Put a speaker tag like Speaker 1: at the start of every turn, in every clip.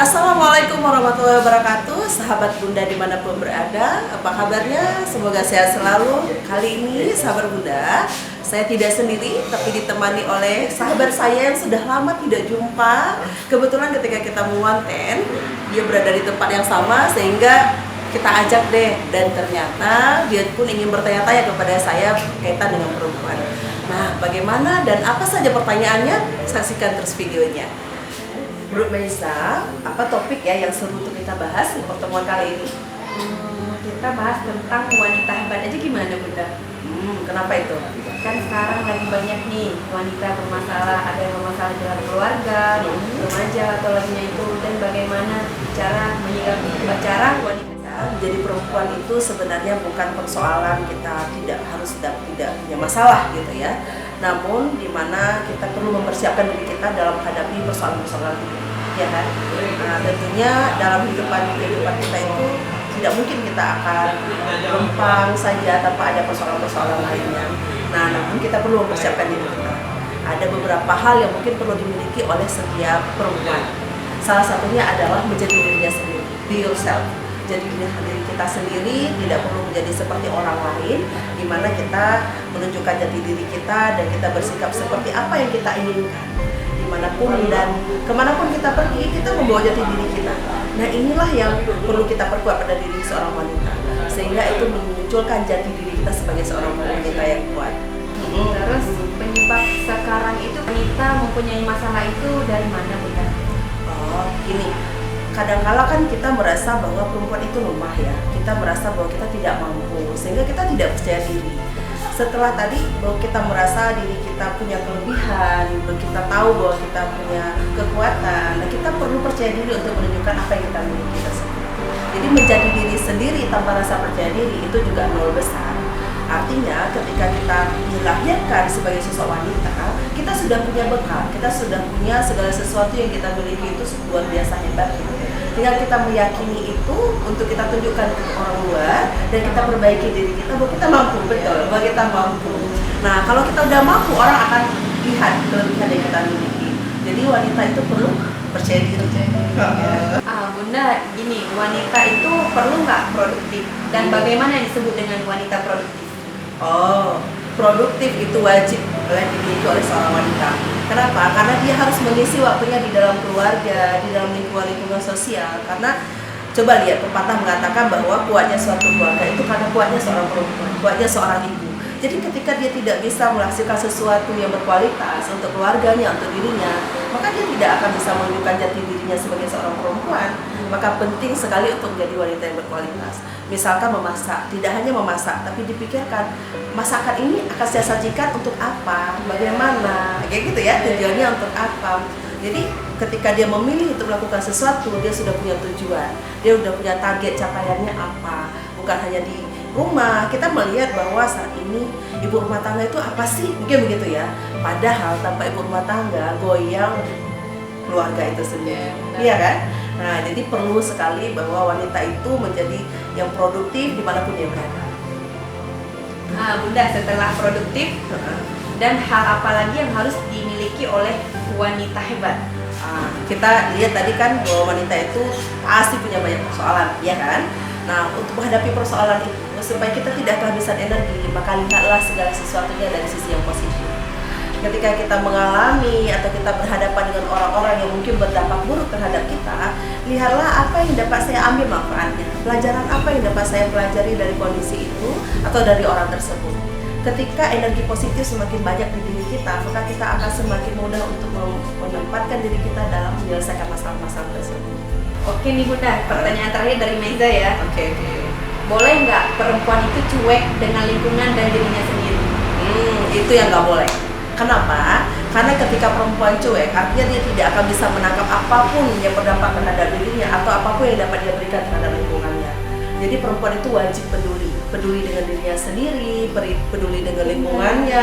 Speaker 1: Assalamualaikum warahmatullahi wabarakatuh, sahabat Bunda dimanapun berada. Apa kabarnya? Semoga sehat selalu. Kali ini sahabat Bunda, saya tidak sendiri, tapi ditemani oleh sahabat saya yang sudah lama tidak jumpa. Kebetulan ketika kita mengonten, dia berada di tempat yang sama sehingga kita ajak deh. Dan ternyata dia pun ingin bertanya-tanya kepada saya berkaitan dengan perempuan. Nah, bagaimana dan apa saja pertanyaannya? Saksikan terus videonya. Menurut Maisa, apa topik ya yang seru untuk kita bahas di pertemuan kali ini?
Speaker 2: Kita bahas tentang wanita hebat aja gimana Bunda?
Speaker 1: Kenapa itu?
Speaker 2: Kan sekarang lagi banyak nih wanita bermasalah, ada yang bermasalah dalam keluarga, remaja atau lainnya itu, dan bagaimana cara menyikapi cara wanita.
Speaker 1: Jadi perempuan itu sebenarnya bukan persoalan kita tidak punya masalah gitu ya. Namun dimana kita perlu mempersiapkan diri kita dalam menghadapi persoalan-persoalan hidup, ya kan? Nah, tentunya dalam kehidupan kita itu tidak mungkin kita akan lempang saja tanpa ada persoalan-persoalan lainnya. Nah, namun kita perlu mempersiapkan diri kita. Ada beberapa hal yang mungkin perlu dimiliki oleh setiap perempuan. Salah satunya adalah menjadi dirinya sendiri, be yourself. Jadi diri kita sendiri, tidak perlu menjadi seperti orang lain, di mana kita menunjukkan jati diri kita dan kita bersikap seperti apa yang kita inginkan. Dimanapun dan kemanapun kita pergi, kita membawa jati diri kita. Nah, inilah yang perlu kita perkuat pada diri seorang wanita, sehingga itu memunculkan jati diri kita sebagai seorang wanita yang kuat.
Speaker 2: Terus penyebab sekarang itu wanita mempunyai masalah itu dari mana Bunda?
Speaker 1: Oh, gini. Kadang-kala kan kita merasa bahwa perempuan itu lemah ya, kita merasa bahwa kita tidak mampu, sehingga kita tidak percaya diri. Setelah tadi bahwa kita merasa diri kita punya kelebihan, bahwa kita tahu bahwa kita punya kekuatan, nah kita perlu percaya diri untuk menunjukkan apa yang kita miliki tersebut. Jadi menjadi diri sendiri tanpa rasa percaya diri itu juga nol besar. Artinya ketika kita dilahirkan sebagai sosok wanita, kita sudah punya bekal, kita sudah punya segala sesuatu yang kita miliki itu luar biasa hebat gitu. Tinggal kita meyakini itu untuk kita tunjukkan ke orang luar dan kita perbaiki diri kita bahwa kita mampu, betul, bahwa kita mampu. Nah, kalau kita udah mampu, orang akan lihat kelebihan yang kita miliki. Jadi wanita itu perlu percaya diri.
Speaker 2: Bunda, gini, wanita itu perlu nggak produktif? Dan bagaimana yang disebut dengan wanita produktif?
Speaker 1: Oh, produktif itu wajib dimiliki oleh seorang wanita. Kenapa? Karena dia harus mengisi waktunya di dalam keluarga, di dalam lingkungan sosial. Karena coba lihat, pepatah mengatakan bahwa kuatnya suatu keluarga itu karena kuatnya seorang perempuan, kuatnya seorang ibu. Jadi ketika dia tidak bisa menghasilkan sesuatu yang berkualitas untuk keluarganya, untuk dirinya, maka dia tidak akan bisa menunjukkan jati dirinya sebagai seorang perempuan. Maka penting sekali untuk menjadi wanita yang berkualitas. Misalkan memasak, tidak hanya memasak, tapi dipikirkan masakan ini akan saya sajikan untuk apa, bagaimana, kayak gitu ya, tujuannya untuk apa. Jadi ketika dia memilih untuk melakukan sesuatu, dia sudah punya tujuan, dia sudah punya target capaiannya apa. Bukan hanya di rumah, kita melihat bahwa saat ini ibu rumah tangga itu apa sih, mungkin begitu ya. Padahal tanpa ibu rumah tangga, goyang keluarga itu sendiri, iya kan? Nah, jadi perlu sekali bahwa wanita itu menjadi yang produktif dimanapun dia berada.
Speaker 2: Bunda, setelah produktif, dan hal apa lagi yang harus dimiliki oleh wanita hebat?
Speaker 1: Kita lihat tadi kan bahwa wanita itu pasti punya banyak persoalan, ya kan? Nah, untuk menghadapi persoalan itu, supaya kita tidak kehabisan energi, maka lihatlah segala sesuatunya dari sisi yang positif. Ketika kita mengalami atau kita berhadapan dengan orang-orang yang mungkin berdampak buruk terhadap kita, lihatlah apa yang dapat saya ambil manfaatnya, pelajaran apa yang dapat saya pelajari dari kondisi itu atau dari orang tersebut. Ketika energi positif semakin banyak di diri kita, maka kita akan semakin mudah untuk menempatkan diri kita dalam menyelesaikan masalah-masalah tersebut.
Speaker 2: Oke nih Bunda, pertanyaan terakhir dari Meza ya.
Speaker 1: Oke.
Speaker 2: Boleh nggak perempuan itu cuek dengan lingkungan dan dirinya sendiri?
Speaker 1: Itu yang nggak boleh. Kenapa? Karena ketika perempuan cuek, artinya dia tidak akan bisa menangkap apapun yang berdampak terhadap dirinya atau apapun yang dapat dia berikan terhadap lingkungannya. Jadi perempuan itu wajib peduli dengan dirinya sendiri, peduli dengan lingkungannya,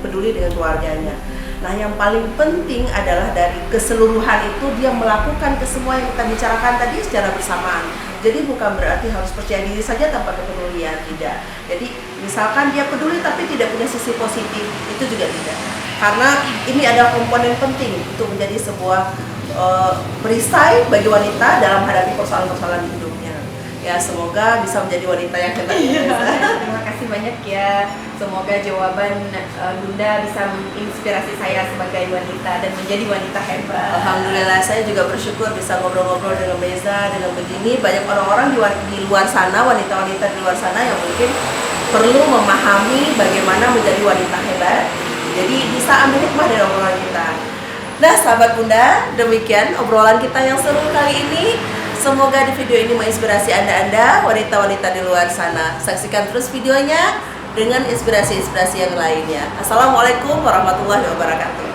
Speaker 1: peduli dengan keluarganya. Nah, yang paling penting adalah dari keseluruhan itu dia melakukan kesemua yang kita bicarakan tadi secara bersamaan. Jadi bukan berarti harus percaya diri saja tanpa kepedulian, tidak. Jadi misalkan dia peduli tapi tidak punya sisi positif, itu juga tidak. Karena ini adalah komponen penting untuk menjadi sebuah perisai bagi wanita dalam menghadapi persoalan-persoalan hidupnya. Ya, semoga bisa menjadi wanita yang hebat.
Speaker 2: Terima kasih banyak ya. Semoga jawaban Bunda bisa menginspirasi saya sebagai wanita dan menjadi wanita hebat.
Speaker 1: Alhamdulillah, saya juga bersyukur bisa ngobrol-ngobrol dengan Meza, dengan begini. Banyak orang-orang di luar sana, wanita-wanita di luar sana yang mungkin perlu memahami bagaimana menjadi wanita hebat. Jadi bisa ambil hikmah dari obrolan kita. Nah, sahabat Bunda, demikian obrolan kita yang seru kali ini. Semoga di video ini menginspirasi Anda-Anda, wanita-wanita di luar sana. Saksikan terus videonya dengan inspirasi-inspirasi yang lainnya. Assalamualaikum warahmatullahi wabarakatuh.